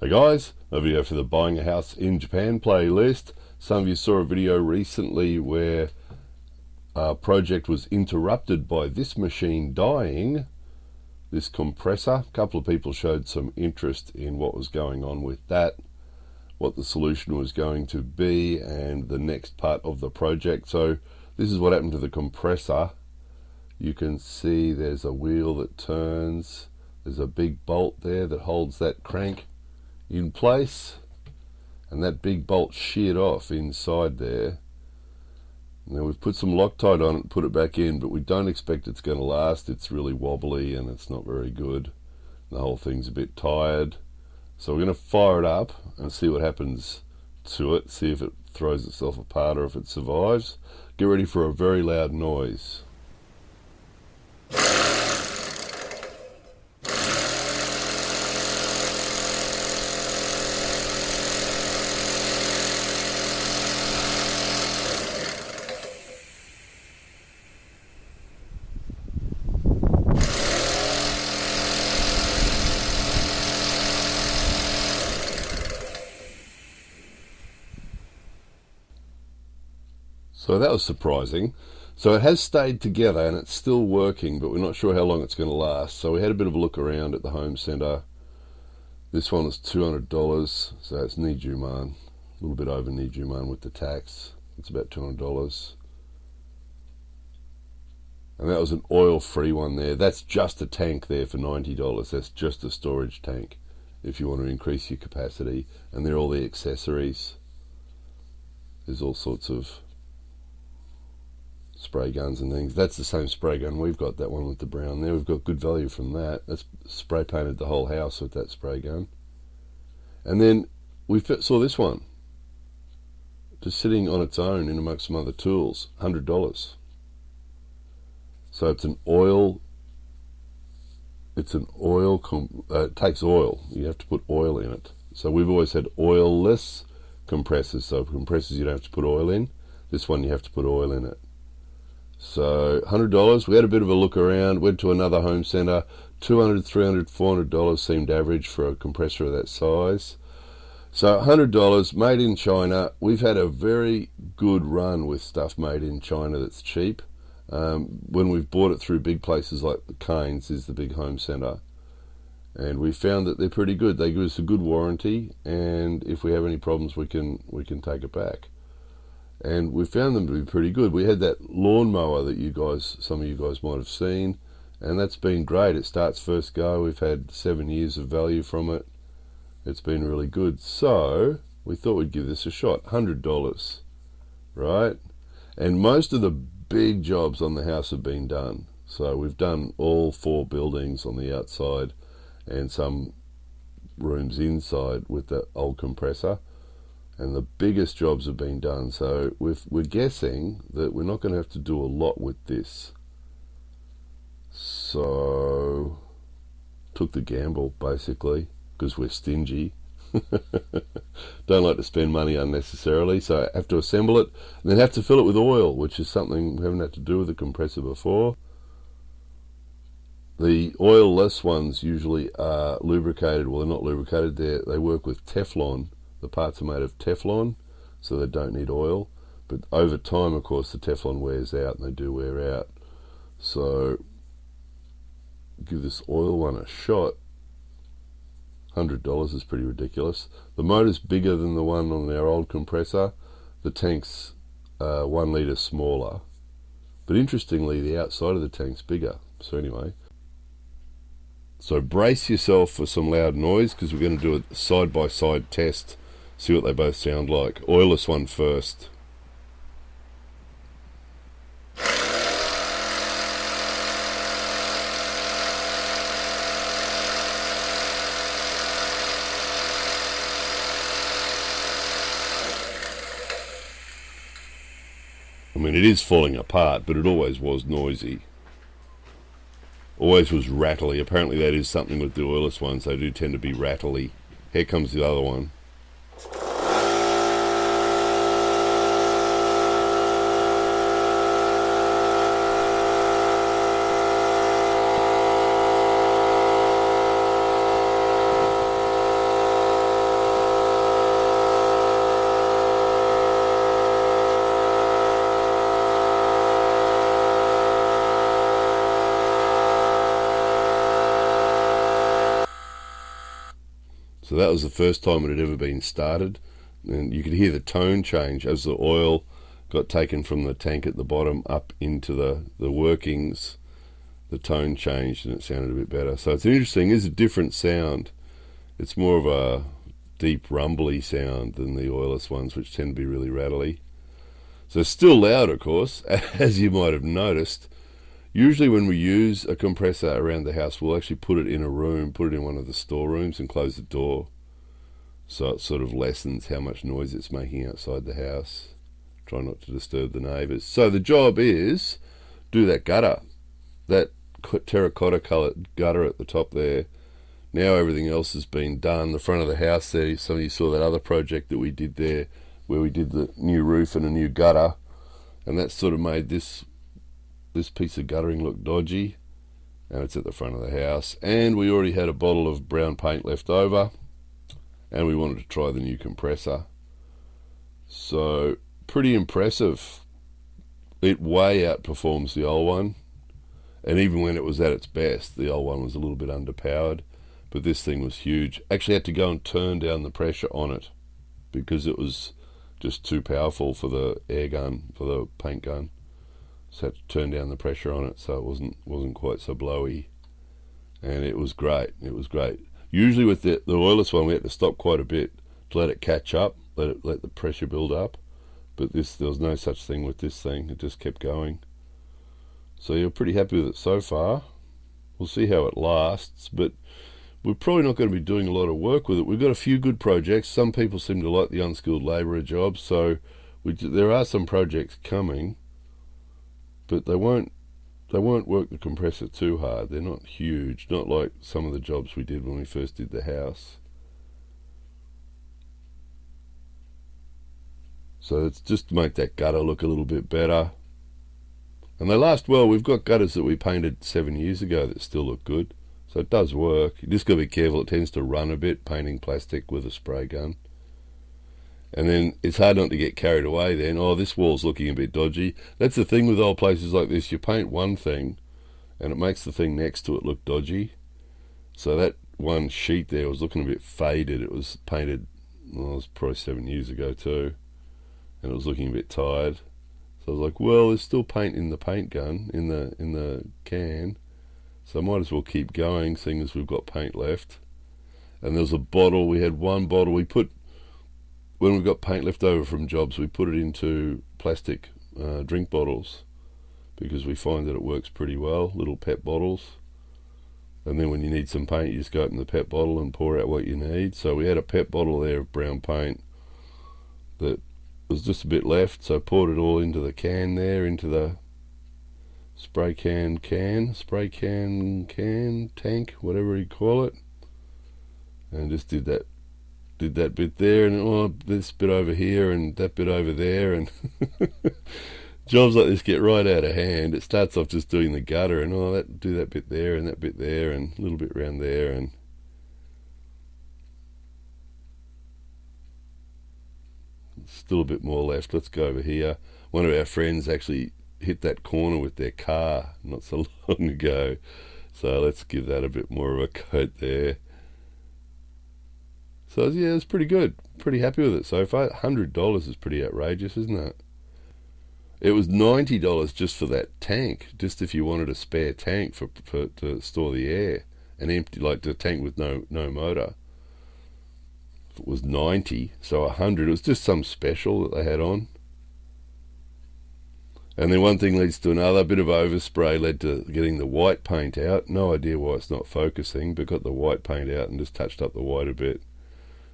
Hey guys, a video for the Buying a House in Japan playlist. Some of you saw a video recently where a project was interrupted by this machine dying, this compressor. A couple of people showed some interest in what was going on with that, what the solution was going to be, and the next part of the project. So this is what happened to the compressor. You can see there's a wheel that turns, there's a big bolt there that holds that crank in place, and that big bolt sheared off inside there. Now we've put some Loctite on it and put it back in, but we don't expect it's going to last. It's really wobbly and it's not very good. The whole thing's a bit tired. So we're going to fire it up and see what happens to it, see if it throws itself apart or if it survives. Get ready for a very loud noise. So that was surprising. So it has stayed together and it's still working, but we're not sure how long it's going to last. So we had a bit of a look around at the home centre. This one was $200, so it's Nijuman, a little bit over Nijuman with the tax. It's about $200. And that was an oil-free one there. That's just a tank there for $90. That's just a storage tank if you want to increase your capacity. And they're all the accessories. There's all sorts of spray guns and things. That's the same spray gun we've got, that one with the brown there. We've got good value from that. That's spray painted the whole house with that spray gun. And then we saw this one just sitting on its own in amongst some other tools, $100. So it's an oil, it takes oil. You have to put oil in it. So we've always had oil-less compressors. So compressors you don't have to put oil in. This one you have to put oil in it. So $100, we had a bit of a look around, went to another home centre. $200, $300, $400 seemed average for a compressor of that size. So $100, made in China. We've had a very good run with stuff made in China that's cheap. When we've bought it through big places like the Canes is the big home centre, and we found that they're pretty good. They give us a good warranty, and if we have any problems we can take it back. And we found them to be pretty good. We had that lawnmower that some of you guys might have seen, and that's been great. It starts first go. We've had 7 years of value from it. It's been really good. So we thought we'd give this a shot. $100, right? And most of the big jobs on the house have been done. So we've done all 4 buildings on the outside and some rooms inside with the old compressor. And the biggest jobs have been done, so we're guessing that we're not going to have to do a lot with this. So took the gamble basically because we're stingy. Don't like to spend money unnecessarily, so I have to assemble it and then have to fill it with oil, which is something we haven't had to do with the compressor before. The oil-less ones usually are lubricated. Well, they're not lubricated. They work with Teflon. The parts are made of Teflon, so they don't need oil. But over time, of course, the Teflon wears out, and they do wear out. So give this oil one a shot. $100 is pretty ridiculous. The motor's bigger than the one on our old compressor. The tank's 1 litre smaller. But interestingly, the outside of the tank's bigger. So anyway. So brace yourself for some loud noise because we're going to do a side-by-side test. See what they both sound like. Oilless one first. I mean, it is falling apart, but it always was noisy. Always was rattly. Apparently that is something with the oilless ones. They do tend to be rattly. Here comes the other one. So that was the first time it had ever been started, and you could hear the tone change as the oil got taken from the tank at the bottom up into the workings. The tone changed and it sounded a bit better. So it's interesting. It's a different sound. It's more of a deep rumbly sound than the oilless ones, which tend to be really rattly. So it's still loud, of course, as you might have noticed. Usually when we use a compressor around the house, we'll actually put it in a room, put it in one of the storerooms and close the door. So it sort of lessens how much noise it's making outside the house. Try not to disturb the neighbours. So the job is do that gutter, that terracotta coloured gutter at the top there. Now everything else has been done. The front of the house there, some of you saw that other project that we did there, where we did the new roof and a new gutter, and that sort of made this piece of guttering look dodgy, and it's at the front of the house. And we already had a bottle of brown paint left over, and we wanted to try the new compressor. So pretty impressive. It way outperforms the old one, and even when it was at its best, the old one was a little bit underpowered, but this thing was huge. Actually had to go and turn down the pressure on it because it was just too powerful for the air gun, for the paint gun. So had to turn down the pressure on it so it wasn't quite so blowy. And it was great. It was great. Usually with the oilless one we had to stop quite a bit to let it catch up, let the pressure build up. But there was no such thing with this thing. It just kept going. So you're pretty happy with it so far. We'll see how it lasts, but we're probably not going to be doing a lot of work with it. We've got a few good projects. Some people seem to like the unskilled labourer job, so there are some projects coming, but they won't work the compressor too hard. They're not huge, not like some of the jobs we did when we first did the house. So it's just to make that gutter look a little bit better. And they last well. We've got gutters that we painted 7 years ago that still look good. So it does work. You just got to be careful. It tends to run a bit, painting plastic with a spray gun. And then it's hard not to get carried away then. Oh, this wall's looking a bit dodgy. That's the thing with old places like this. You paint one thing and it makes the thing next to it look dodgy. So that one sheet there was looking a bit faded. It was painted, well, it was probably 7 years ago too. And it was looking a bit tired. So I was like, well, there's still paint in the paint gun, in the can. So I might as well keep going, seeing as we've got paint left. And there's a bottle. We had one bottle. When we've got paint left over from jobs, we put it into plastic drink bottles because we find that it works pretty well, little pet bottles. And then when you need some paint, you just go open the pet bottle and pour out what you need. So we had a pet bottle there of brown paint that was just a bit left, so I poured it all into the can there, into the spray can, tank, whatever you call it, and just did that bit there, and this bit over here and that bit over there, and jobs like this get right out of hand. It starts off just doing the gutter, and do that bit there and that bit there and a little bit around there, and still a bit more left. Let's go over here. One of our friends actually hit that corner with their car not so long ago, so let's give that a bit more of a coat there. So yeah, it's pretty good. Pretty happy with it so far. $100 is pretty outrageous, isn't it? It was $90 just for that tank, just if you wanted a spare tank to store the air, an empty, like the tank with no motor. It was 90, so 100. It was just some special that they had on. And then one thing leads to another. A bit of overspray led to getting the white paint out. No idea why it's not focusing, but got the white paint out and just touched up the white a bit.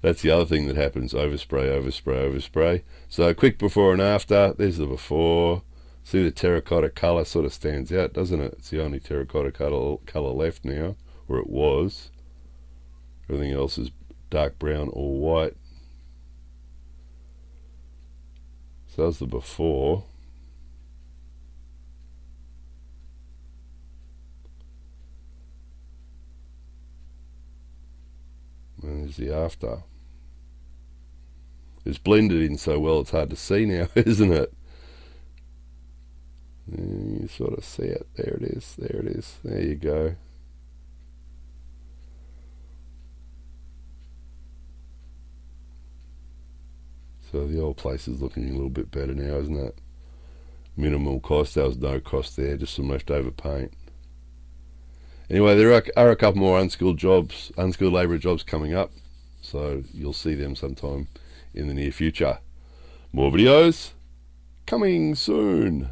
That's the other thing that happens. Overspray. So quick before and after. There's the before. See, the terracotta colour sort of stands out, doesn't it? It's the only terracotta colour left now, or it was. Everything else is dark brown or white. So that's the before. And there's the after. It's blended in so well it's hard to see now, isn't it? And you sort of see it. There it is. There you go. So the old place is looking a little bit better now, isn't it? Minimal cost. There was no cost there, just some leftover paint. Anyway, there are a couple more unskilled labourer jobs coming up, so you'll see them sometime in the near future. More videos coming soon.